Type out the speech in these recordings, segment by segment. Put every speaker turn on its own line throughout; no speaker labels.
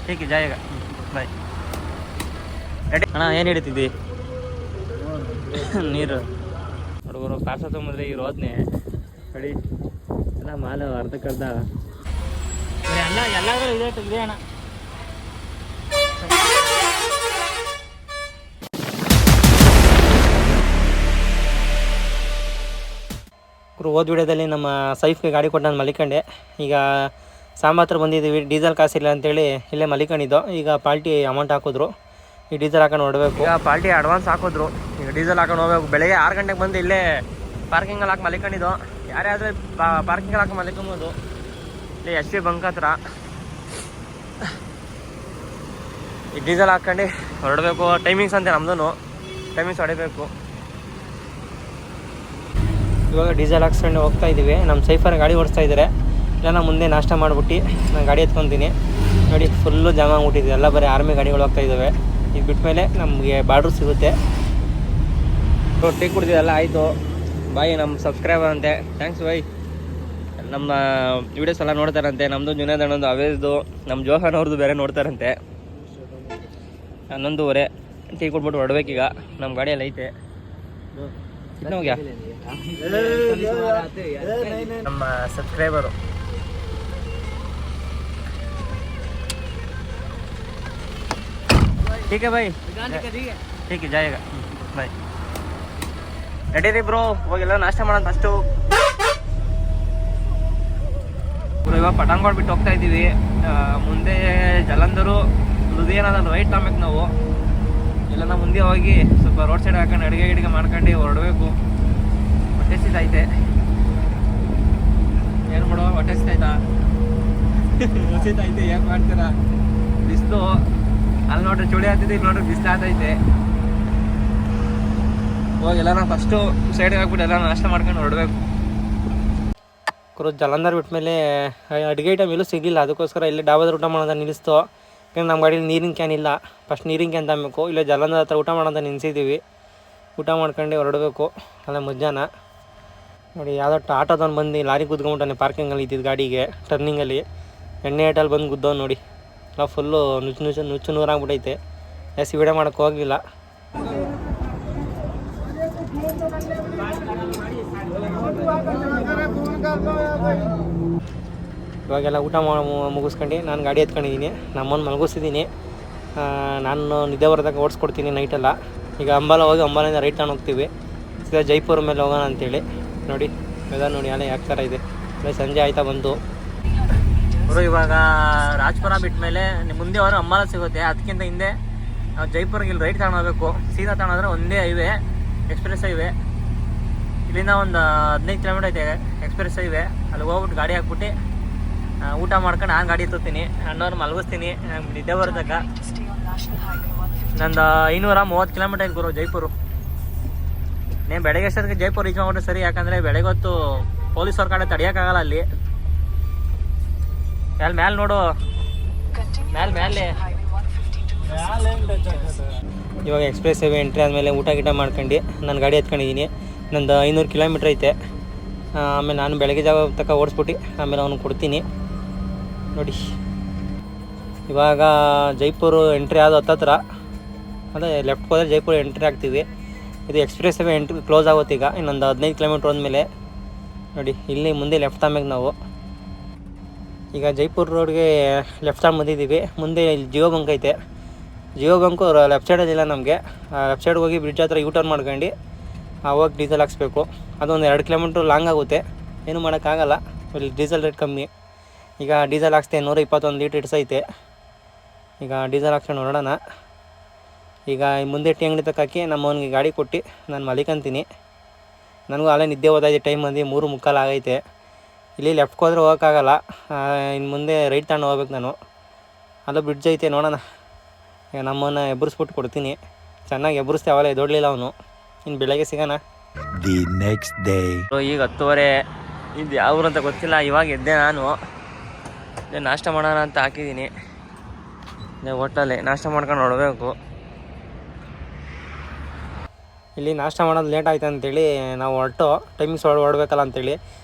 ठीक है जाएगा ಬಾಯ್ ರೆಡಿ ಅಣ್ಣ ಏನು ಹಿಡಿತಿದ್ದಿ ನೀರು ಹುಡುಗರು ಕಾಸ ತೊಗೊಂಡ್ರೆ ಈಗ ರೋದ್ನೆ ರೆಡಿ ಎಲ್ಲ ಮಾಲು ಅರ್ಧಕ್ಕರ್ಧ ಎಲ್ಲಾದ್ರೂ ಇದೆ ಅಣ್ಣ ಹೋದ ವಿಡಿಯೋದಲ್ಲಿ ನಮ್ಮ ಸೈಫ್ಗೆ ಗಾಡಿ ಕೊಟ್ಟು ನಾನು ಮಲಿಕೊಂಡೆ. ಈಗ ಸಾಂಬಾತ್ರ ಬಂದಿದ್ದೀವಿ, ಡೀಸೆಲ್ ಕಾಸಿಲ್ಲ ಅಂತೇಳಿ ಇಲ್ಲೇ ಮಲಿಕೊಂಡಿದ್ದು. ಈಗ ಪಾಲ್ಟಿ ಅಮೌಂಟ್ ಹಾಕಿದ್ರು, ಈಗ ಡೀಸೆಲ್ ಹಾಕೊಂಡು ಹೊಡಬೇಕು. ಈಗ ಪಾಲ್ಟಿ ಅಡ್ವಾನ್ಸ್ ಹಾಕಿದ್ರು, ಈಗ ಡೀಸೆಲ್ ಹಾಕೊಂಡು ಹೋಗ್ಬೇಕು. ಬೆಳಗ್ಗೆ 6 ಗಂಟೆಗೆ ಬಂದು ಇಲ್ಲೇ ಪಾರ್ಕಿಂಗಲ್ಲಿ ಹಾಕಿ ಮಲಿಕೊಂಡಿದ್ದು. ಯಾರೇ ಆದರೆ ಪಾರ್ಕಿಂಗಲ್ಲಿ ಹಾಕಿ ಮಲಿಕೊಬೋದು. ಇಲ್ಲಿ SV ಬಂಕ್ ಹತ್ರ ಈಗ ಡೀಸೆಲ್ ಹಾಕ್ಕೊಂಡು ಹೊರಡಬೇಕು. ಟೈಮಿಂಗ್ಸ್ ಅಂತೆ ನಮ್ಮದು, ಟೈಮಿಂಗ್ಸ್ ಹೊಡಿಬೇಕು. ಇವಾಗ ಡೀಸೆಲ್ ಹಾಕ್ಸ್ಕೊಂಡು ಹೋಗ್ತಾ ಇದ್ದೀವಿ. ನಮ್ಮ ಸೈಫರ್ ಗಾಡಿ ಓಡಿಸ್ತಾ ಇದ್ದಾರೆ. ಇಲ್ಲ ನಾನು ಮುಂದೆ ನಾಷ್ಟ ಮಾಡಿಬಿಟ್ಟು ನಾನು ಗಾಡಿ ಎತ್ಕೊತೀನಿ. ನೋಡಿ ಫುಲ್ಲು ಜಾಮ್ ಆಗಿಬಿಟ್ಟಿದೆ, ಎಲ್ಲ ಬರೀ ಆರ್ಮಿ ಗಾಡಿಗಳು ಹೋಗ್ತಾ ಇದ್ದಾವೆ. ಇದು ಬಿಟ್ಮೇಲೆ ನಮಗೆ ಬಾರ್ಡ್ರು ಸಿಗುತ್ತೆ. ಟೀ ಕುಡ್ದಿದ್ದೆಲ್ಲ ಆಯಿತು. ಬಾಯ್ ನಮ್ಮ ಸಬ್ಸ್ಕ್ರೈಬರ್ ಅಂತೆ, ಥ್ಯಾಂಕ್ಸ್ ಬಾಯ್. ನಮ್ಮ ವೀಡಿಯೋಸ್ ಎಲ್ಲ ನೋಡ್ತಾರಂತೆ. ನಮ್ಮದು ಜುನೇದ್ ಅಣ್ಣಂದು, ಅವೇಜ್ದು, ನಮ್ಮ ಜೋಹಾನ್ ಅವ್ರದ್ದು ಬೇರೆ ನೋಡ್ತಾರಂತೆ. 11:30 ಟೀ ಕೊಟ್ಬಿಟ್ಟು ಹೊರಡ್ಬೇಕೀಗ. ನಮ್ಮ ಗಾಡಿಯಲ್ಲಿ ಐತೆ ಹೋಗ್ಯಾ ನಮ್ಮ ಸಬ್ಸ್ಕ್ರೈಬರು. ठीक है भाई, ठीक है जाएगा ಬಾಯ್. ನಡೀರಿ ಬ್ರೋ, ಹೋಗಿಲ್ಲ ನಾಷ್ಟ ಮಾಡೋಣ ಫಸ್ಟು. ಇವಾಗ ಪಟಾಂಗೋಡ್ ಬಿಟ್ಟು ಹೋಗ್ತಾ ಇದ್ದೀವಿ. ಮುಂದೆ ಜಲಂಧರು ಲುಧಿಯಾನದಲ್ಲಿ ರೈಟ್ ತಗೋಬೇಕು ನಾವು. ಇಲ್ಲೆಲ್ಲ ಮುಂದೆ ಹೋಗಿ ಸ್ವಲ್ಪ ರೋಡ್ ಸೈಡ್ ಹಾಕೊಂಡು ಅಡುಗೆ ಮಾಡ್ಕೊಂಡು ಹೊರಡಬೇಕು. ಹೊಟ್ಟೆ ಸಿತೈತೆ, ಏನು ಮಾಡೋ, ಹೊಟ್ಟೆ ಸಿತೈತಾ ಸಿತೈತೆ, ಏನು ಮಾಡ್ತೀರಾ? ಬಿಸಿಲು ಅಲ್ಲಿ ನೋಡ್ರಿ ಚಳಿ ಆಗ್ತಿದೆ, ಇಲ್ಲಿ ನೋಡ್ರಿ ಬಿಸಿಲು ಆಗ್ತೈತೆ. ಹೋಗಿ ಎಲ್ಲ ನಾವು ಫಸ್ಟು ಸೈಡ್ಗೆ ಹಾಕ್ಬಿಟ್ಟು ಎಲ್ಲ ನಾಷ್ಟ ಮಾಡ್ಕೊಂಡು ಹೊರಡಬೇಕು. ಜಲಂಧರ್ ಬಿಟ್ಮೇಲೆ ಅಡುಗೆ ಐಟಮ್ ಎಲ್ಲೂ ಸಿಗಲಿಲ್ಲ. ಅದಕ್ಕೋಸ್ಕರ ಇಲ್ಲೇ ಡಾಬಾದ ಊಟ ಮಾಡೋದ ನಿಲ್ಲಿಸ್ತು. ಯಾಕಂದ್ರೆ ನಮ್ಮ ಗಾಡೀಲಿ ನೀರಿನ ಕ್ಯಾನ್ ಇಲ್ಲ. ಫಸ್ಟ್ ನೀರಿನ ಕ್ಯಾನ್ ತಗಬೇಕು. ಇಲ್ಲ ಜಲಂಧರ್ ಹತ್ರ ಊಟ ಮಾಡೋದ ನಿಲ್ಲಿಸಿದ್ದೀವಿ. ಊಟ ಮಾಡ್ಕೊಂಡು ಹೊರಡಬೇಕು. ಅಲ್ಲ ಮಧ್ಯಾಹ್ನ ನೋಡಿ ಯಾವುದೋ ಆಟೋದವ್ನು ಬಂದು ಲಾರಿ ಕುದ್ಕೊಂಬಿಟ್ಟಾನೆ ಪಾರ್ಕಿಂಗಲ್ಲಿ ಇದ್ದಿದ್ದು ಗಾಡಿಗೆ. ಟರ್ನಿಂಗಲ್ಲಿ ಎಣ್ಣೆ ಏಟಲ್ಲಿ ಬಂದು ಗುದ್ದವ್ ನೋಡಿ. ಎಲ್ಲ ಫುಲ್ಲು ನುಚ್ಚು ನೂರಾಗ್ಬಿಟ್ಟೈತೆ. ಜಾಸ್ತಿ ವಿಡಿಯೋ ಮಾಡೋಕ್ಕೆ ಹೋಗಲಿಲ್ಲ. ಇವಾಗೆಲ್ಲ ಊಟ ಮುಗಿಸ್ಕೊಂಡು ನಾನು ಗಾಡಿ ಎತ್ಕೊಂಡಿದ್ದೀನಿ. ನಮ್ಮನ್ನು ಮಲಗಿಸಿದ್ದೀನಿ. ನಾನು ನಿದ್ದೆ ಬರೋದಾಗ ಓಡಿಸ್ಕೊಡ್ತೀನಿ ನೈಟೆಲ್ಲ. ಈಗ ಅಂಬಾಲ ಹೋಗಿ ಅಂಬಾಲಿಂದ ರೈಟ್ ತಗೊಂಡು ಹೋಗ್ತೀವಿ. ಸೀದಾ ಜೈಪುರ ಮೇಲೆ ಹೋಗೋಣ ಅಂತೇಳಿ. ನೋಡಿ ವೆದರ್ ನೋಡಿ ಅಲ್ಲೇ ಯಾವ ಥರ ಇದೆ. ಸಂಜೆ ಆಯ್ತಾ ಬಂತು ಅವರು. ಇವಾಗ ರಾಜ್ಪುರ ಬಿಟ್ಟ ಮೇಲೆ ಮುಂದೆ ಅವರು ಅಂಬಾಲ ಸಿಗುತ್ತೆ. ಅದಕ್ಕಿಂತ ಹಿಂದೆ ನಾವು ಜೈಪುರ್ಗೆ ಇಲ್ಲಿ ರೈಟ್ ತಗೊಂಡು ಹೋಗಬೇಕು. ಸೀದಾ ತಗೊಂಡ್ರೆ ಒಂದೇ ಹೈವೇ, ಎಕ್ಸ್ಪ್ರೆಸ್ ಹೈವೇ. ಇಲ್ಲಿಂದ ಒಂದು 15 ಕಿಲೋಮೀಟರ್ ಐತೆ ಎಕ್ಸ್ಪ್ರೆಸ್ ಹೈವೇ. ಅಲ್ಲಿ ಹೋಗ್ಬಿಟ್ಟು ಗಾಡಿ ಹಾಕ್ಬಿಟ್ಟು ಊಟ ಮಾಡ್ಕೊಂಡು ನಾನು ಗಾಡಿ ಎತ್ತುತ್ತೀನಿ. ಅಣ್ಣವ್ರು ಮಲಗಿಸ್ತೀನಿ. ನಿದ್ದೆ ಬರೋದಕ್ಕ ನಂದು 530 ಕಿಲೋಮೀಟರ್ ಐತೆ ಗುರು ಜೈಪುರು. ನೀವು ಬೆಳಗ್ಗೆ ಅಷ್ಟೊತ್ತಿಗೆ ಜೈಪುರ ರೀಚ್ ಮಾಡ್ಬಿಟ್ರೆ ಸರಿ. ಯಾಕಂದರೆ ಬೆಳಗ್ಗೆ ಹೊತ್ತು ಪೊಲೀಸವ್ರ ಕಡೆ ತಡೆಯೋಕ್ಕಾಗಲ್ಲ ಅಲ್ಲಿ. ಮ್ಯಾಲೆ ನೋಡು, ಮೇಲೆ ಇವಾಗ ಎಕ್ಸ್ಪ್ರೆಸ್ ಹೈವೇ ಎಂಟ್ರಿ ಆದಮೇಲೆ ಊಟ ಗಿಟ ಮಾಡ್ಕೊಂಡು ನಾನು ಗಾಡಿ ಎತ್ಕೊಂಡಿದ್ದೀನಿ. ನಂದು 500 ಕಿಲೋಮೀಟ್ರ್ ಐತೆ. ಆಮೇಲೆ ನಾನು ಬೆಳಗ್ಗೆ ಜಾವ ತನಕ ಓಡಿಸ್ಬಿಟ್ಟು ಆಮೇಲೆ ಅವ್ನಿಗೆ ಕೊಡ್ತೀನಿ. ನೋಡಿ ಇವಾಗ ಜೈಪುರ ಎಂಟ್ರಿ ಆದ ಹತ್ತತ್ರ, ಅದೇ ಲೆಫ್ಟ್ ಹೋದರೆ ಜೈಪುರ ಎಂಟ್ರಿ ಆಗ್ತೀವಿ. ಇದು ಎಕ್ಸ್ಪ್ರೆಸ್ ಹೈವೇ ಎಂಟ್ರಿ ಕ್ಲೋಸ್ ಆಗುತ್ತೆ ಈಗ. ಇನ್ನೊಂದು 15 ಕಿಲೋಮೀಟ್ರ್ ಹೋದ್ಮೇಲೆ ನೋಡಿ ಇಲ್ಲಿ ಮುಂದೆ ಲೆಫ್ಟ್ ತಗೊಂಬೇಕು ನಾವು. ಈಗ ಜೈಪುರ ರೋಡ್ಗೆ ಲೆಫ್ಟ್ ತಗೊಂಡು ಬಂದಿದ್ದೀವಿ. ಮುಂದೆ ಇಲ್ಲಿ ಜಿಯೋ ಬಂಕ್ ಐತೆ. ಜಿಯೋ ಬಂಕು ಲೆಫ್ಟ್ ಸೈಡಲ್ಲಿಲ್ಲ ನಮಗೆ. ಲೆಫ್ಟ್ ಸೈಡ್ಗೆ ಹೋಗಿ ಬ್ರಿಡ್ಜ್ ಹತ್ರ ಯೂಟರ್ನ್ ಮಾಡ್ಕೊಂಡು ಹೋಗಿ ಡೀಸೆಲ್ ಹಾಕ್ಸ್ಬೇಕು. ಅದೊಂದು 2 ಕಿಲೋಮೀಟ್ರ್ ಲಾಂಗ್ ಆಗುತ್ತೆ. ಏನು ಮಾಡೋಕ್ಕಾಗಲ್ಲ, ಇಲ್ಲಿ ಡೀಸೆಲ್ ರೇಟ್ ಕಮ್ಮಿ. ಈಗ ಡೀಸೆಲ್ ಹಾಕ್ಸ್ತೆ 121 ಲೀಟ್ರ್ ಇಡ್ಸೈತೆ. ಈಗ ಡೀಸೆಲ್ ಹಾಕ್ಸ್ಕೊಂಡು ಹೊರಡೋಣ. ಈಗ ಮುಂದೆ ಟೀ ಅಂಗಡಿ ತಕ್ಕಾಕಿ ನಮ್ಮವನಿಗೆ ಗಾಡಿ ಕೊಟ್ಟು ನಾನು ಮಲಿಕಂತೀನಿ. ನನಗೂ ಅಲ್ಲೇ ನಿದ್ದೆ ಓದೈತೆ. ಟೈಮ್ ಬಂದು 3:45 ಆಗೈತೆ. ಇಲ್ಲಿ ಲೆಫ್ಟ್ಗೆ ಹೋದ್ರೆ ಹೋಗೋಕ್ಕಾಗಲ್ಲ. ಇನ್ನು ಮುಂದೆ ರೈಟ್ ತಗೊಂಡು ಹೋಗ್ಬೇಕು ನಾನು. ಅಲ್ಲೂ ಬ್ರಿಡ್ಜ್ ಐತೆ, ನೋಡೋಣ. ಈಗ ನಮ್ಮನ್ನು ಎಬ್ಬರಿಸ್ಬಿಟ್ಟು ಕೊಡ್ತೀನಿ. ಚೆನ್ನಾಗಿ ಎಬ್ಬರಿಸ್ತೆ, ಅವೆಲ್ಲ ಎದೊಡ್ಲಿಲ್ಲ ಅವನು. ಇನ್ನು ಬೆಳಗ್ಗೆ ಸಿಗೋಣ.
The next day.
ಈಗ 10:30. ಇದು ಯಾವ ಊರು ಅಂತ ಗೊತ್ತಿಲ್ಲ. ಇವಾಗ ಎದ್ದೆ ನಾನು. ನಾಷ್ಟ ಮಾಡೋಣ ಅಂತ ಹಾಕಿದ್ದೀನಿ. ಹೋಟ್ಲಲ್ಲಿ ನಾಷ್ಟ ಮಾಡ್ಕೊಂಡು ಹೊರಡಬೇಕು. ಇಲ್ಲಿ ನಾಷ್ಟ ಮಾಡೋದು ಲೇಟ್ ಆಯ್ತು ಅಂತೇಳಿ ನಾವು ಹೊರಟು ಟೈಮಿಂಗ್ಸ್ ಹೊರಡ್ಬೇಕಲ್ಲ ಅಂತೇಳಿ.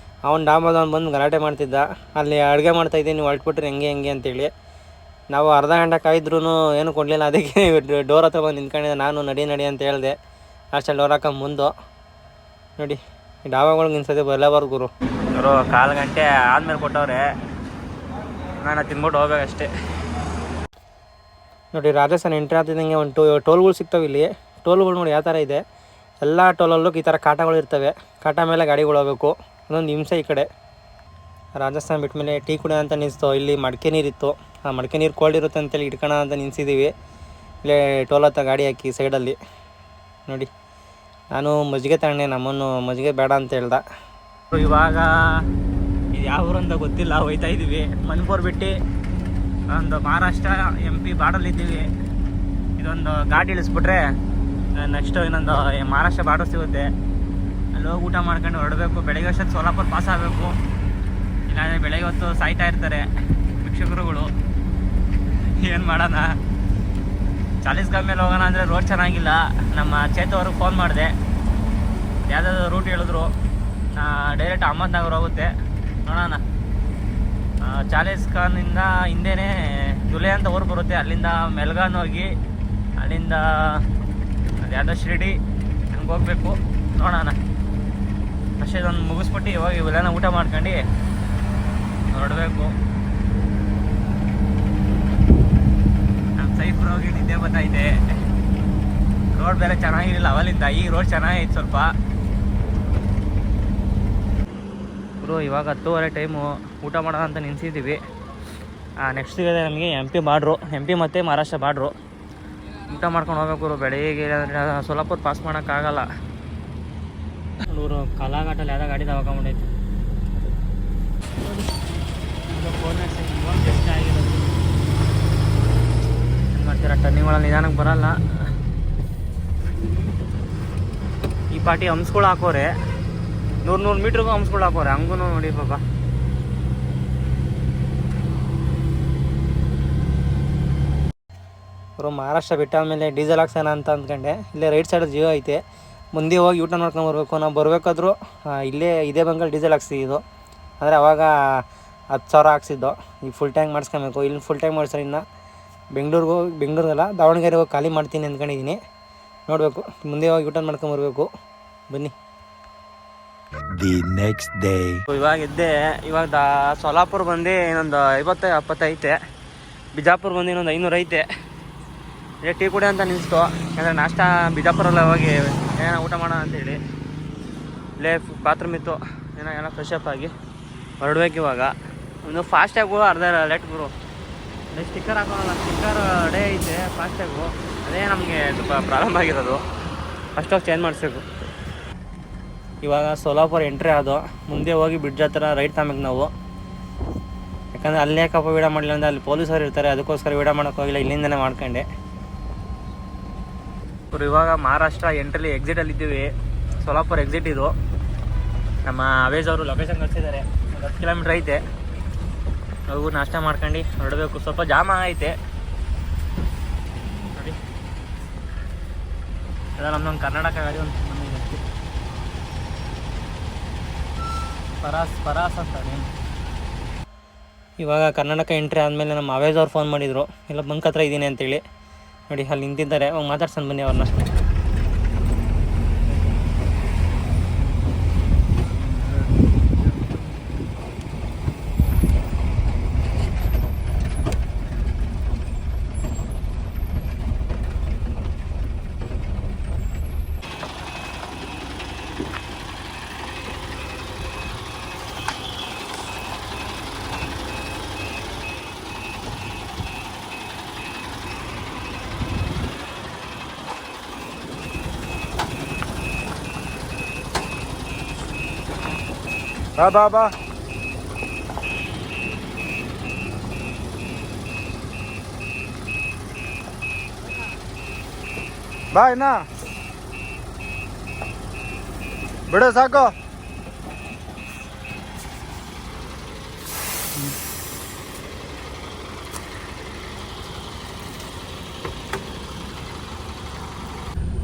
ಅವ್ನು ಡಾಬಾದವ್ನು ಬಂದು ಗಲಾಟೆ ಮಾಡ್ತಿದ್ದ. ಅಲ್ಲಿ ಅಡುಗೆ ಮಾಡ್ತಾಯಿದ್ದೀನಿ, ನೀವು ಹೊರಟ್ಬಿಟ್ರೆ ಹೆಂಗೆ ಅಂತೇಳಿ. ನಾವು ಅರ್ಧ ಗಂಟೆ ಕಾಯಿದ್ರೂ ಏನು ಕೊಡಲಿಲ್ಲ. ಅದಕ್ಕೆ ಡೋರ್ ಹತ್ರ ಬಂದು ನಿಂತ್ಕೊಂಡಿದ್ದೆ. ನಾನು ನಡಿ ಅಂತ ಹೇಳಿದೆ. ಲಾಸ್ಟಲ್ಲಿ ಡೋರ್ ಹಾಕೋ ಮುಂದೆ ನೋಡಿ ಡಾಬಾಗಳ್ಗೆ ನಿನ್ಸದೆ ಬರಲೇಬಾರ್ದು ಗುರು. ಅವರು 1/4 ಗಂಟೆ ಆದಮೇಲೆ ಕೊಟ್ಟವ್ರೆ. ನಾನು ತಿನ್ಬಿಟ್ಟು ಹೋಗ್ಬೇಕಷ್ಟೇ. ನೋಡಿ ರಾಜಸ್ಥಾನ ಎಂಟ್ರಿ ಆಗ್ತಿದ್ದಂಗೆ ಒಂದು ಟೋಲ್ಗಳು ಸಿಗ್ತವೆ ಇಲ್ಲಿ. ಟೋಲ್ಗಳು ನೋಡಿ ಯಾವ ಥರ ಇದೆ. ಎಲ್ಲ ಟೋಲಲ್ಲೂ ಈ ಥರ ಕಾಟಗಳು ಇರ್ತವೆ. ಕಾಟ ಮೇಲೆ ಗಾಡಿಗಳು ಹೋಗ್ಬೇಕು. ಅದೊಂದು ಹಿಂಸೆ ಈ ಕಡೆ. ರಾಜಸ್ಥಾನ ಬಿಟ್ಟ ಮೇಲೆ ಟೀ ಕುಡಿಯೋ ಅಂತ ನಿಲ್ಲಿಸ್ತು. ಇಲ್ಲಿ ಮಡಿಕೆ ನೀರಿತ್ತು. ಆ ಮಡಿಕೆ ನೀರು ಕೋಲ್ಡ್ ಇರುತ್ತೆ ಅಂತೇಳಿ ಇಟ್ಕೋಣ ಅಂತ ನಿಲ್ಸಿದ್ದೀವಿ. ಇಲ್ಲೇ ಟೋಲ್ ಹತ್ತ ಗಾಡಿ ಹಾಕಿ ಸೈಡಲ್ಲಿ ನೋಡಿ. ನಾನು ಮಜ್ಜಿಗೆ ತಗೊಂಡೆ, ನಮ್ಮನ್ನು ಮಜ್ಜಿಗೆ ಬೇಡ ಅಂತ ಹೇಳ್ದ. ಇವಾಗ ಇದು ಯಾವ ಊರು ಅಂತ ಗೊತ್ತಿಲ್ಲ, ಹೋಯ್ತಾ ಇದ್ದೀವಿ. ಮನ್ಪೂರ್ ಬಿಟ್ಟು ಒಂದು ಮಹಾರಾಷ್ಟ್ರ MP ಬಾರ್ಡರ್ಲಿದ್ದೀವಿ. ಇದೊಂದು ಘಾಟ್ ಇಳಿಸ್ಬಿಟ್ರೆ ನೆಕ್ಸ್ಟು ಇನ್ನೊಂದು ಮಹಾರಾಷ್ಟ್ರ ಬಾರ್ಡರ್ ಸಿಗುತ್ತೆ. ಅಲ್ಲಿ ಹೋಗಿ ಊಟ ಮಾಡ್ಕೊಂಡು ಹೊರಡಬೇಕು. ಬೆಳಗ್ಗೆ ಅಷ್ಟೊತ್ತು ಸೋಲಾಪುರ ಪಾಸ್ ಆಗಬೇಕು. ಇಲ್ಲಾಂದರೆ ಬೆಳಗ್ಗೆ ಹೊತ್ತು ಸಾಯ್ತಾ ಇರ್ತಾರೆ ಭಿಕ್ಷುಕರುಗಳು. ಏನು ಮಾಡೋಣ. ಚಾಲೀಸ್ಗಾಂವ್ ಮೇಲೆ ಹೋಗೋಣ ಅಂದರೆ ರೋಡ್ ಚೆನ್ನಾಗಿಲ್ಲ. ನಮ್ಮ ಚೇತು ಅವ್ರಿಗೆ ಫೋನ್ ಮಾಡಿದೆ. ಯಾವುದಾದ್ರು ರೂಟ್ ಹೇಳಿದ್ರು. ಡೈರೆಕ್ಟ್ ಅಹಮದ್ನಗರ್ ಹೋಗುತ್ತೆ. ನೋಡೋಣ. ಚಾಲೀಸ್ಗಾನಿಂದ ಹಿಂದೆನೇ ಜುಲೈ ಅಂತ ಊರು ಬರುತ್ತೆ. ಅಲ್ಲಿಂದ ಮೆಲ್ಗಾನ್ ಹೋಗಿ ಅಲ್ಲಿಂದ ಯಾವುದೋ ಶಿರ್ಡಿ ಹಂಗೆ ಹೋಗ್ಬೇಕು. ನೋಡೋಣ. ಅಷ್ಟೇ ಇದೊಂದು ಮುಗಿಸ್ಬಿಟ್ಟು ಇವಾಗ ಇವೆಲ್ಲ ಊಟ ಮಾಡ್ಕೊಂಡು ಹೊರಡಬೇಕು. ನಮ್ಮ ಸೈಫರ್ ಹೋಗಿ ನಿದ್ದೆ ಬರ್ತೈತೆ. ರೋಡ್ ಬೇರೆ ಚೆನ್ನಾಗಿರಲಿಲ್ಲ ಅವಲಿಂದ. ಈಗ ರೋಡ್ ಚೆನ್ನಾಗೈತೆ ಸ್ವಲ್ಪ. ಗುರು ಇವಾಗ 10:30 ಟೈಮು. ಊಟ ಮಾಡೋಣ ಅಂತ ನಿಲ್ಸಿದ್ದೀವಿ. ನೆಕ್ಸ್ಟ್ ಇದೆ ನಮಗೆ MP ಬಾರ್ಡ್ರು. MP ಮತ್ತು ಮಹಾರಾಷ್ಟ್ರ ಬಾರ್ಡ್ರು. ಊಟ ಮಾಡ್ಕೊಂಡು ಹೋಗ್ಬೇಕು. ಬೆಳಗ್ಗೆ ಸೋಲಾಪುರ ಪಾಸ್ ಮಾಡೋಕ್ಕಾಗಲ್ಲ. ಇವರು ಕಲಾಘಾಟಲ್ಲಿ ಯಾವುದೋ ಗಾಡಿ ತಗೊಂಡೈತೆ. ಎಷ್ಟು ಆಗಿರೋದು ಏನು ಮಾಡ್ತೀರಾ. ಟರ್ನಿಂಗ್ಗಳಲ್ಲಿ ನಿಧಾನಕ್ಕೆ ಬರಲ್ಲ. ಈ ಪಾಟಿ ಹಂಸ್ಗಳು ಹಾಕೋರೆ. 100 ಮೀಟ್ರಿಗೂ ಹಂಸ್ಗಳು ಹಾಕೋರೆ. ಹಂಗೂ ನೋಡಿ ಪಾಪ. ಅವರು ಮಹಾರಾಷ್ಟ್ರ ಬಿಟ್ಟ ಆದಮೇಲೆ ಡೀಸೆಲ್ ಹಾಕ್ಸೋಣ ಅಂತ ಅಂದ್ಕೊಂಡೆ. ಇಲ್ಲೇ ರೈಟ್ ಸೈಡ್ ಜಿಯೋ ಐತೆ. ಮುಂದೆ ಹೋಗಿ ಯೂಟರ್ನ್ ಮಾಡ್ಕೊಂಡು ಬರಬೇಕು. ನಾವು ಬರಬೇಕಾದ್ರೂ ಇಲ್ಲೇ ಇದೇ ಬಂಕಲ್ಲಿ ಡೀಸೆಲ್ ಹಾಕ್ಸಿದ್ದು. ಅಂದರೆ ಅವಾಗ 10,000 ಹಾಕ್ಸಿದ್ದು. ಈಗ ಫುಲ್ ಟ್ಯಾಂಕ್ ಮಾಡಿಸ್ಕೊಬೇಕು. ಇಲ್ಲಿ ಫುಲ್ ಟ್ಯಾಂಕ್ ಮಾಡಿಸ್ರೆ ಇನ್ನು ಬೆಂಗಳೂರಿಗಲ್ಲ ದಾವಣಗೆರೆ ಹೋಗಿ ಖಾಲಿ ಮಾಡ್ತೀನಿ ಅಂದ್ಕೊಂಡಿದ್ದೀನಿ. ನೋಡಬೇಕು. ಮುಂದೆ ಹೋಗಿ ಯೂಟರ್ನ್ ಮಾಡ್ಕೊಂಬರ್ಬೇಕು. ಬನ್ನಿ.
The next day.
ಇವಾಗ ಎದ್ದೆ. ಇವಾಗ ಸೋಲಾಪುರ ಬಂದು ಇನ್ನೊಂದು 50-70 ಐತೆ. ಬಿಜಾಪುರ ಬಂದು ಇನ್ನೊಂದು 500 ಐತೆ. ಇಲ್ಲೇ ಟೀ ಕುಡಿ ಅಂತ ನಿಲ್ಲಿಸ್ತು. ಯಾಕಂದರೆ ನಾಷ್ಟ ಬಿಜಾಪುರಲ್ಲ ಹೋಗಿ ಏನೋ ಊಟ ಮಾಡೋಣ ಅಂತೇಳಿ. ಇಲ್ಲೇ ಬಾತ್ರೂಮ್ ಇತ್ತು. ಏನೋ ಫ್ರೆಶ್ ಅಪ್ ಆಗಿ ಹೊರಡ್ಬೇಕು ಇವಾಗ. ಒಂದು ಫಾಸ್ಟ್ಯಾಗು ಅರ್ಧ ಲೇಟ್ ಗುರು. ಅದೇ ಸ್ಟಿಕ್ಕರ್ ಹಾಕೋಲ್ಲ. ಸ್ಟಿಕ್ಕರ್ ಡೇ ಐತೆ ಫಾಸ್ಟ್ಯಾಗು. ಅದೇ ನಮಗೆ ಸ್ವಲ್ಪ ಪ್ರಾಬ್ಲಮ್ ಆಗಿರೋದು. ಫಸ್ಟಾಗಿ ಚೇಂಜ್ ಮಾಡಿಸ್ಬೇಕು. ಇವಾಗ ಸೋಲಾಪುರ ಎಂಟ್ರಿ ಆದೋ. ಮುಂದೆ ಹೋಗಿ ಬ್ರಿಡ್ಜ್ ಹತ್ರ ರೈಟ್ ತಗೋಬೇಕು ನಾವು. ಯಾಕಂದರೆ ಅಲ್ಲಿ ಯಾಕಪ್ಪ ವೀಡಿಯೋ ಮಾಡಲಿಲ್ಲ ಅಂದರೆ ಅಲ್ಲಿ ಪೊಲೀಸರು ಇರ್ತಾರೆ. ಅದಕ್ಕೋಸ್ಕರ ವೀಡಿಯೋ ಮಾಡೋಕ್ಕೆ ಹೋಗಿಲ್ಲ. ಇಲ್ಲಿಂದನೇ ಮಾಡ್ಕೊಂಡೆ. ಇವಾಗ ಮಹಾರಾಷ್ಟ್ರ ಎಂಟ್ರಲ್ಲಿ ಎಕ್ಸಿಟಲ್ಲಿ ಇದ್ದೀವಿ. ಸೋಲಾಪುರ ಎಕ್ಸಿಟ್ ಇದು. ನಮ್ಮ ಅವೇಜ್ ಅವರು ಲೊಕೇಶನ್ ಕಳಿಸಿದ್ದಾರೆ. 10 ಕಿಲೋಮೀಟ್ರ್ ಐತೆ. ನಾವು ನಾಷ್ಟ ಮಾಡ್ಕೊಂಡು ಹೊರಡಬೇಕು. ಸ್ವಲ್ಪ ಜಾಮ ಐತೆ ನೋಡಿ. ಅದ ನಮ್ಮದೊಂದು ಕರ್ನಾಟಕ ಗಾಡಿ ಒಂದು ಪರಾಸ್ ಅಂತ ನೇಮ್. ಇವಾಗ ಕರ್ನಾಟಕ ಎಂಟ್ರಿ ಆದಮೇಲೆ ನಮ್ಮ ಅವೇಜ್ ಅವ್ರು ಫೋನ್ ಮಾಡಿದರು. ಎಲ್ಲ ಬಂಕ್ ಹತ್ರ ಇದ್ದೀನಿ ಅಂತೇಳಿ. ನೋಡಿ ಅಲ್ಲಿ ನಿಂತಿದ್ದಾರೆ. ಅವಾಗ ಮಾತಾಡ್ಸೋಣ ಬನ್ನಿ ಅವ್ರನ್ನ.
ಬಾ ಬಾ ಬಾ ಇನ್ನ ಬಿಡು ಸಾಕು.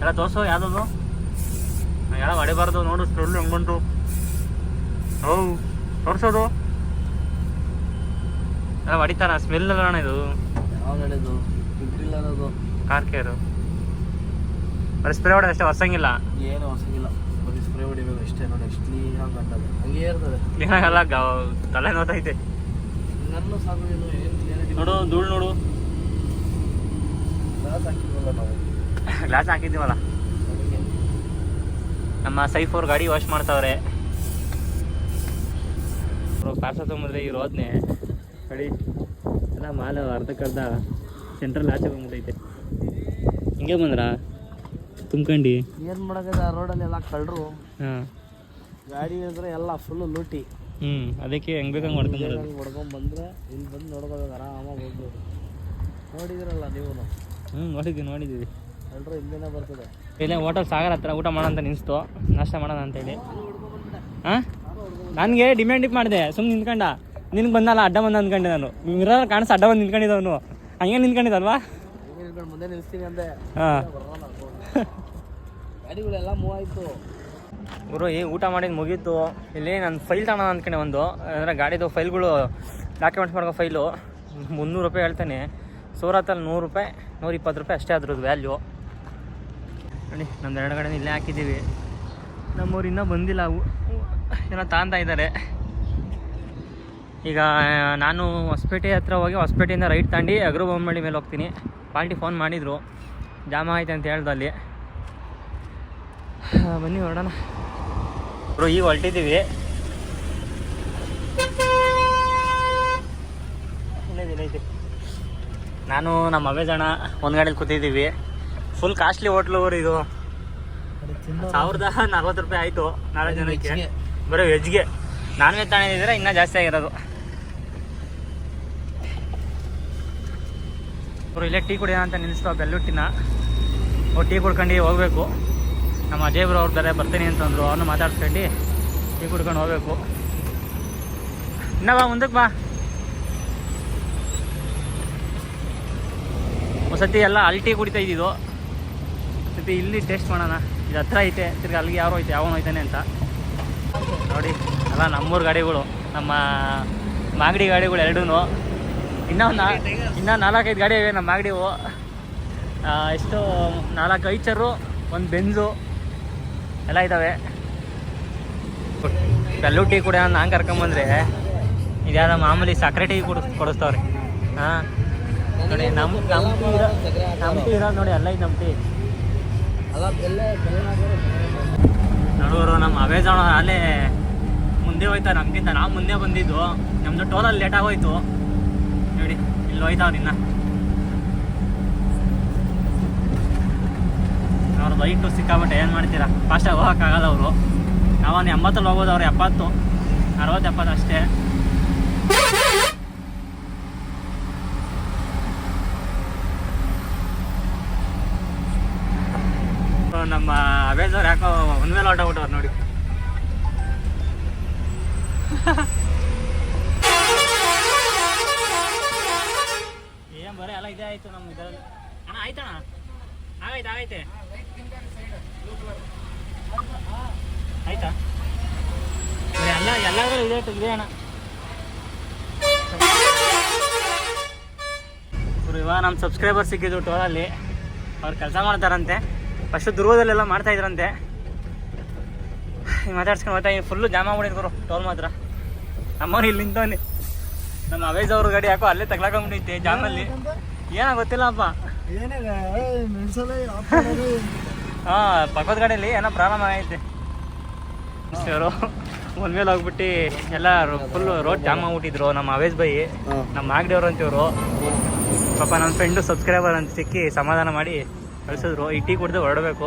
ಎಲ್ಲ ತೋರ್ಸು ಯಾವುದದು ಎಲ್ಲ ಹೊಡಿಬಾರ್ದು. ನೋಡು ಸ್ಮೆಲ್ ಹೆಂಗುಂಟು. ಹೌದು ತೋರಿಸೋದು ಎಲ್ಲ ಹೊಡಿತಾರ. ಸ್ಮೆಲ್ ಅಲ್ಲ ಇದು.
ಯಾವಾಗ ಹೇಳಿದ್ದು ಇಟ್ಟಿಲ್ಲ ಅನ್ನೋದು
ಕಾರ್ ಕೇರು ಬರೀ ಸ್ಪ್ರೇ ಹೊಡೆದು ಅಷ್ಟೇ ಹೊಸಂಗಿಲ್ಲ
ಏನು ಹೊಸಗಿಲ್ಲ ಬರೀ ಸ್ಪ್ರೇ ಹೊಡಿಬೇಕು ಅಷ್ಟೇ ನೋಡಿ ಎಷ್ಟು ಕ್ಲೀನಾಗಿ ಕಂಡದು ಹಂಗೆ ಇರ್ತದೆ
ಕ್ಲೀನಾಗಲ್ಲ ತಲೆ ನೋತೈತೆ
ಹಂಗನ್ನು ಸಾಕು ಏನು ಏನು
ನೋಡು ಧೂಳು ನೋಡು
ಗ್ಲಾಸ್ ಹಾಕಿದ್ವಲ್ಲ ನಾವು
ಗ್ಲಾಸ್ ಹಾಕಿದ್ದೀವಲ್ಲ
ಅದಕ್ಕೆ
ನಮ್ಮ ಸೈಫ್ ಅವ್ರ ಗಾಡಿ ವಾಶ್ ಮಾಡ್ತಾವ್ರೆ ಪಾರ್ಸಲ್ ತೊಗೊಂಬಂದ್ರೆ ಈ ರೋದ್ನೆ ಗಾಡಿ ಎಲ್ಲ ಮಾಲ್ ಅರ್ಧಕ್ಕರ್ಧ ಸೆಂಟ್ರಲ್ ಆಚೆ ಬಂದ್ಬಿಟ್ಟೈತೆ ಹಿಂಗೆ ಬಂದ್ರ ತುಂಬ್ಕೊಂಡು
ಏನು ಮಾಡೋಕ್ಕದ ಆ ರೋಡಲ್ಲಿ ಎಲ್ಲ ಕಳ್ಳರು
ಹಾಂ
ಗಾಡಿ ಅಂದ್ರೆ ಎಲ್ಲ ಫುಲ್ಲು ಲೂಟಿ
ಅದಕ್ಕೆ ಹೆಂಗೆ ಬೇಕಂಗೆ ಮಾಡ್ಕೊಂಡು
ಹಂಗೆ ಹೊಡ್ಕೊಂಡ್ ಬಂದರೆ ಇಲ್ಲಿ ಬಂದು ನೋಡ್ಕೋಬೇಕು ಆರಾಮಾಗಿ ಹೋಗ್ಬೋದು ನೋಡಿದಿರಲ್ಲ ನೀವು
ನೋಡಿದ್ದೀವಿ
ಕಳ್ಳರು ಇಲ್ಲಿಂದ ಬರ್ತದೆ
ಇಲ್ಲೇ ಹೋಟೆಲ್ ಸಾಗರ ಹತ್ರ ಊಟ ಮಾಡೋಣ ಅಂತ ನಿನ್ಸ್ತು ನಾಷ್ಟ ಮಾಡೋಣ ಅಂತೇಳಿ ಹಾಂ ನನಗೆ ಡಿಮ್ಯಾಂಡಿಪ್ ಮಾಡಿದೆ ಸುಮ್ಮನೆ ನಿಂತ್ಕೊಂಡ ನಿನ್ಗೆ ಬಂದಲ್ಲ ಅಡ್ಡ ಬಂದ ಅಂದ್ಕೊಂಡೆ ನಾನು ಮಿರರ್ ಕಾಣಿಸ್ ಅಡ್ಡ ಬಂದು ನಿಂತ್ಕೊಂಡಿದ್ದವನು ಹಂಗೆ ನಿಂತ್ಕೊಂಡಿದ್ದಲ್ವಾ
ಮುಂದೆ ನಿಲ್ಸ್ತೀನಿ ಅಂದೆ
ಹಾಂ
ಗಾಡಿಗಳೆಲ್ಲ ಮೂವ್ ಆಯಿತು
ಗುರು ಈಗ ಊಟ ಮಾಡಿದ್ದು ಮುಗೀತು ಇಲ್ಲಿ ನಾನು ಫೈಲ್ ತಗೋಣ ಅಂದ್ಕೊಂಡೆ ಒಂದು ಅಂದರೆ ಗಾಡಿದು ಫೈಲ್ಗಳು ಡಾಕ್ಯುಮೆಂಟ್ಸ್ ಮಾಡೋ ಫೈಲು 300 ರೂಪಾಯಿ ಹೇಳ್ತಾನೆ ಸೂರತ್ತಲ್ಲಿ 100 ರೂಪಾಯಿ 120 ರೂಪಾಯಿ ಅಷ್ಟೇ ಅದ್ರದ್ದು ವ್ಯಾಲ್ಯೂ ನೋಡಿ ನಮ್ದು 2 ಕಡೆ ಇಲ್ಲೇ ಹಾಕಿದ್ದೀವಿ ನಮ್ಮೂರು ಇನ್ನೂ ಬಂದಿಲ್ಲ ಅವು ಏನೋ ತಾಂತಾ ಇದ್ದಾರೆ ಈಗ ನಾನು ಹೊಸಪೇಟೆ ಹತ್ರ ಹೋಗಿ ಹೊಸಪೇಟೆಯಿಂದ ರೈಟ್ ತಗೊಂಡು ಅಗ್ರೋ ಬೊಮ್ಮಳ್ಳಿ ಮೇಲೆ ಹೋಗ್ತೀನಿ ಪಾರ್ಟಿ ಫೋನ್ ಮಾಡಿದರು ಜಾಮ ಆಯ್ತು ಅಂತ ಹೇಳ್ದು ಅಲ್ಲಿ ಬನ್ನಿ ಹೊರಡೋಣ ಬ್ರೋ ಈಗ ಹೊರಟಿದ್ದೀವಿ ಐತಿ ನಾನು ನಮ್ಮ ಅವೇಜಾಣ ಒಂದು ಗಾಡೀಲಿ ಕೂತಿದ್ದೀವಿ ಫುಲ್ ಕಾಸ್ಟ್ಲಿ ಹೋಟ್ಲು ಇದು 1040 ರೂಪಾಯಿ ಆಯಿತು 4 ಜನಕ್ಕೆ ಬರೀ ವೆಜ್ಗೆ ನಾನ್ ವೆಜ್ ತಗೊಂಡಿದ್ರೆ ಇನ್ನೂ ಜಾಸ್ತಿ ಆಗಿರೋದು ಅವರು ಇಲ್ಲೇ ಟೀ ಕುಡಿಯೋಣ ಅಂತ ನಿಲ್ಲಿಸ್ತಾವ ಬೆಲ್ಲುಟ್ಟಿನ ಟೀ ಕುಡ್ಕೊಂಡು ಹೋಗ್ಬೇಕು ನಮ್ಮ ಅಜಯ್ ಬ್ರೋ ಅವ್ರ ಬೇರೆ ಬರ್ತೀನಿ ಅಂತಂದರು ಅವ್ರನ್ನ ಮಾತಾಡ್ಸ್ಕೊಂಡು ಟೀ ಕುಡ್ಕೊಂಡು ಹೋಗ್ಬೇಕು ಇನ್ನೂ ಬಾ ಮುಂದಕ್ಕೆ ಬಾ ಒಂದ್ಸತಿ ಎಲ್ಲ ಅಲ್ಲಿ ಟೀ ಕುಡಿತಾ ಇದ್ದಿದ್ದು ಸತಿ ಇಲ್ಲಿ ಟೇಸ್ಟ್ ಮಾಡೋಣ ಇದು ಹತ್ರ ಐತೆ ತಿರ್ಗಿ ಅಲ್ಲಿಗೆ ಯಾರೋ ಐತೆ ಯಾವನು ಐತಾನೆ ಅಂತ ನೋಡಿ ಎಲ್ಲ ನಮ್ಮೂರು ಗಾಡಿಗಳು ನಮ್ಮ ಮಾಗಡಿ ಗಾಡಿಗಳು ಎರಡೂ ಇನ್ನೂ 4-5 ಗಾಡಿ ಇವೆ ನಮ್ಮ ಮಾಗಡಿವು ಎಷ್ಟು 4 ಐಚರು ಒಂದು ಬೆಂಜು ಎಲ್ಲ ಇದ್ದಾವೆ ಬೆಲ್ಲು ಟೀ ಕೂಡ ನಾನು ಕರ್ಕೊಂಬಂದ್ರೆ ಇದ್ಯಾವ ಮಾಮೂಲಿ ಸಕ್ಕರೆ ಟೀ ಕೊಡಿಸ್ತವ್ರಿ ಹಾಂ ನೋಡಿ ನಮ್ಮ ಟೀ ಇರೋದು ನೋಡಿ ಎಲ್ಲ ಐತೆ ನಮ್ಮ ಟೀ ನೋಡೋರು ನಮ್ಮ ಅವೇಜಾಣ ಅಲ್ಲೇ ಮುಂದೆ ಹೋಯ್ತಾರೆ ನಮ್ಗಿಂತ ನಾವು ಮುಂದೆ ಬಂದಿದ್ದು ನಮ್ಮದು ಟೋಲಲ್ಲಿ ಲೇಟ್ ಆಗೋಯ್ತು ನೋಡಿ ಇಲ್ಲಿ ಹೋಯ್ತಾವ್ರು ಇನ್ನ ಅವ್ರು ಬೈಟು ಸಿಕ್ಕಾಬಿಟ್ಟೆ ಏನು ಮಾಡ್ತೀರಾ ಫಾಸ್ಟಾಗಿ ಹೋಗೋಕ್ಕಾಗಲ್ಲ ಅವರು ನಾವೊಂದು 80 ಹೋಗೋದು ಅವ್ರು 70 60-70 ಅಷ್ಟೇ ನಮ್ಮ ಅವೇಜವ್ರು ಯಾಕೋ ಒಂದ್ ಮೇಲೆ ಹೊರಟೋಗ್ಬಿಟ್ಟವ್ರು ನೋಡಿ ಏನ್ ಬರೀ ಎಲ್ಲ ಇದೇ ಆಯ್ತು ನಮ್ಮ ಇದರಲ್ಲಿ ಅಣ್ಣ ಆಯ್ತಣ್ಣ ಆಗೈತೆ ಆಯ್ತಾ ಎಲ್ಲಾದ್ರೂ ಇದೆ ಅಣ್ಣ ಇವಾಗ ನಮ್ಮ ಸಬ್ಸ್ಕ್ರೈಬರ್ ಸಿಕ್ಕಿದ್ರು ಟೋಲಲ್ಲಿ ಅವ್ರು ಕೆಲಸ ಮಾಡ್ತಾರಂತೆ ಫಸ್ಟು ದುರ್ಗದಲ್ಲೆಲ್ಲ ಮಾಡ್ತಾ ಇದ್ರಂತೆ ಮಾತಾಡ್ಸ್ಕೊಂಡು ಹೋಗ್ತಾ ಫುಲ್ಲು ಜಾಮ ಮಾಡಿದ್ರು ಟೋಲ್ ಮಾತ್ರ ನಮ್ಮವ್ರು ಇಲ್ಲಿ ನಿಂತವನಿ ನಮ್ಮ ಅವೇಜ್ ಅವ್ರ ಗಾಡಿ ಯಾಕೋ ಅಲ್ಲೇ ತಗ್ಲಾಕೊಂಡ್ಬಿಟ್ಟೈತೆ ಜಾಮಲ್ಲಿ ಏನೋ ಗೊತ್ತಿಲ್ಲಪ್ಪ ಹಾಂ ಪಕ್ಕದ ಗಾಡಿಯಲ್ಲಿ ಏನೋ ಪ್ರಾಬ್ಲಮ್ ಆಗೈತೆ ಅವರು ಒಂದ್ ಮೇಲೆ ಹೋಗ್ಬಿಟ್ಟು ಎಲ್ಲ ಫುಲ್ಲು ರೋಡ್ ಜಾಮ್ ಆಗ್ಬಿಟ್ಟಿದ್ರು ನಮ್ಮ ಅವೇಜ್ ಬೈ ನಮ್ಮ ಮಾಗಡಿ ಅವ್ರು ಅಂತಿವ್ರು ಪಾಪ ನನ್ನ ಫ್ರೆಂಡು ಸಬ್ಸ್ಕ್ರೈಬರ್ ಅಂತ ಸಿಕ್ಕಿ ಸಮಾಧಾನ ಮಾಡಿ ಕಳಿಸಿದ್ರು ಈ ಟೀ ಕುಡಿದು ಹೊರಡಬೇಕು